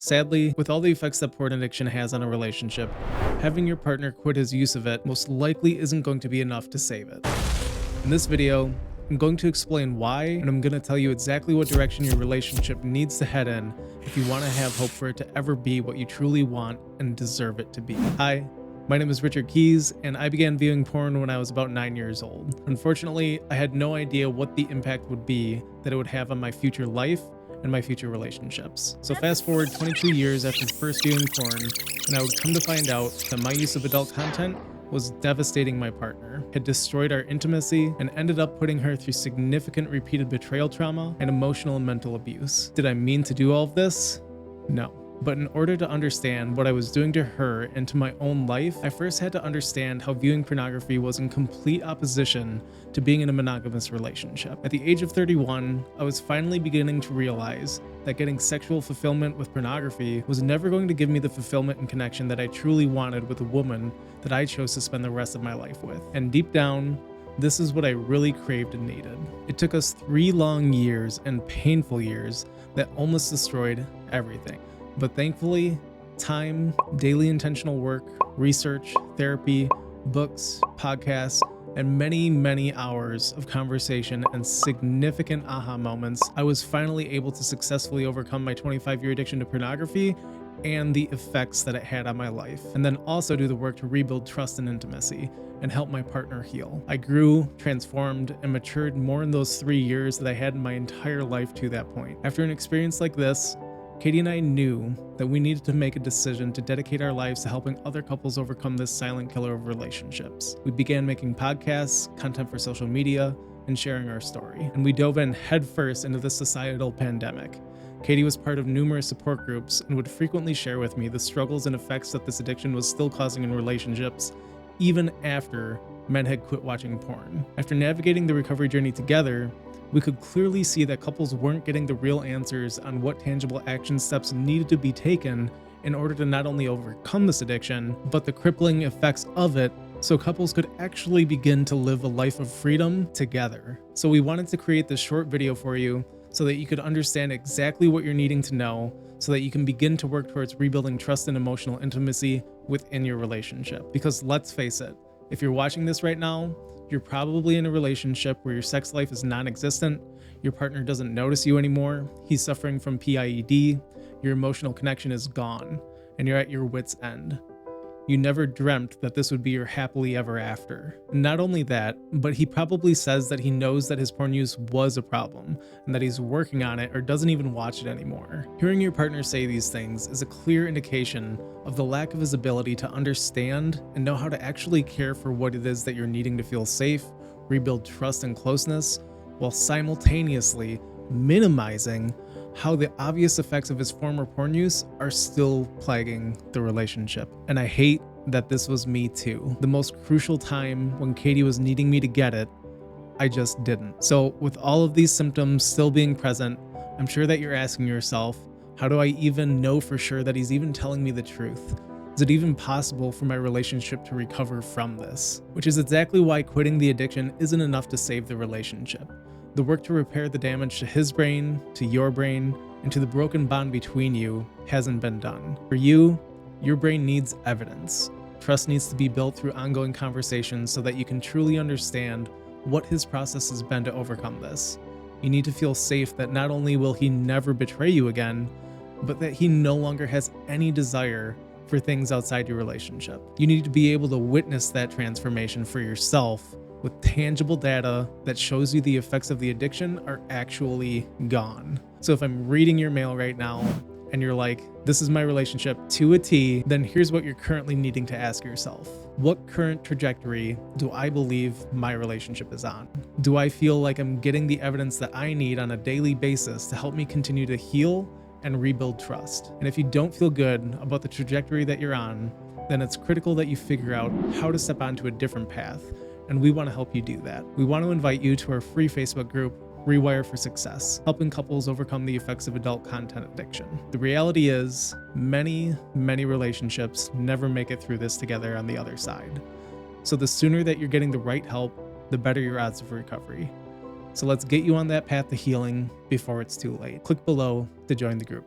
Sadly, with all the effects that porn addiction has on a relationship, having your partner quit his use of it most likely isn't going to be enough to save it. In this video, I'm going to explain why, and I'm going to tell you exactly what direction your relationship needs to head in if you want to have hope for it to ever be what you truly want and deserve it to be. Hi, my name is Richard Keys, and I began viewing porn when I was about 9 years old. Unfortunately, I had no idea what the impact would be that it would have on my future life and my future relationships. So fast forward 22 years after first viewing porn, and I would come to find out that my use of adult content was devastating my partner, had destroyed our intimacy, and ended up putting her through significant repeated betrayal trauma and emotional and mental abuse. Did I mean to do all of this? No. But in order to understand what I was doing to her and to my own life, I first had to understand how viewing pornography was in complete opposition to being in a monogamous relationship. At the age of 31, I was finally beginning to realize that getting sexual fulfillment with pornography was never going to give me the fulfillment and connection that I truly wanted with a woman that I chose to spend the rest of my life with. And deep down, this is what I really craved and needed. It took us 3 long years and painful years that almost destroyed everything. But thankfully, time, daily intentional work, research, therapy, books, podcasts, and many hours of conversation and significant aha moments, I was finally able to successfully overcome my 25-year addiction to pornography and the effects that it had on my life, and then also do the work to rebuild trust and intimacy and help my partner heal. I grew, transformed, and matured more in those 3 years that I had in my entire life to that point. After an experience like this, Katie and I knew that we needed to make a decision to dedicate our lives to helping other couples overcome this silent killer of relationships. We began making podcasts, content for social media, and sharing our story. And we dove in headfirst into the societal pandemic. Katie was part of numerous support groups and would frequently share with me the struggles and effects that this addiction was still causing in relationships, even after men had quit watching porn. After navigating the recovery journey together, we could clearly see that couples weren't getting the real answers on what tangible action steps needed to be taken in order to not only overcome this addiction, but the crippling effects of it, so couples could actually begin to live a life of freedom together. So we wanted to create this short video for you so that you could understand exactly what you're needing to know, so that you can begin to work towards rebuilding trust and emotional intimacy within your relationship. Because let's face it, if you're watching this right now, you're probably in a relationship where your sex life is non-existent, your partner doesn't notice you anymore, he's suffering from PIED, your emotional connection is gone, and you're at your wit's end. You never dreamt that this would be your happily ever after. And not only that, but he probably says that he knows that his porn use was a problem, and that he's working on it or doesn't even watch it anymore. Hearing your partner say these things is a clear indication of the lack of his ability to understand and know how to actually care for what it is that you're needing to feel safe, rebuild trust and closeness, while simultaneously minimizing how the obvious effects of his former porn use are still plaguing the relationship. And I hate that this was me too. The most crucial time when Katie was needing me to get it, I just didn't. So with all of these symptoms still being present, I'm sure that you're asking yourself, how do I even know for sure that he's even telling me the truth? Is it even possible for my relationship to recover from this? Which is exactly why quitting the addiction isn't enough to save the relationship. The work to repair the damage to his brain, to your brain, and to the broken bond between you hasn't been done. For you, your brain needs evidence. Trust needs to be built through ongoing conversations so that you can truly understand what his process has been to overcome this. You need to feel safe that not only will he never betray you again, but that he no longer has any desire for things outside your relationship. You need to be able to witness that transformation for yourself with tangible data that shows you the effects of the addiction are actually gone. So if I'm reading your mail right now and you're like, this is my relationship to a T, then here's what you're currently needing to ask yourself. What current trajectory do I believe my relationship is on? Do I feel like I'm getting the evidence that I need on a daily basis to help me continue to heal and rebuild trust? And if you don't feel good about the trajectory that you're on, then it's critical that you figure out how to step onto a different path. And we want to help you do that. We want to invite you to our free Facebook group, Rewire for Success, helping couples overcome the effects of adult content addiction. The reality is, many relationships never make it through this together on the other side. So the sooner that you're getting the right help, the better your odds of recovery. So let's get you on that path to healing before it's too late. Click below to join the group.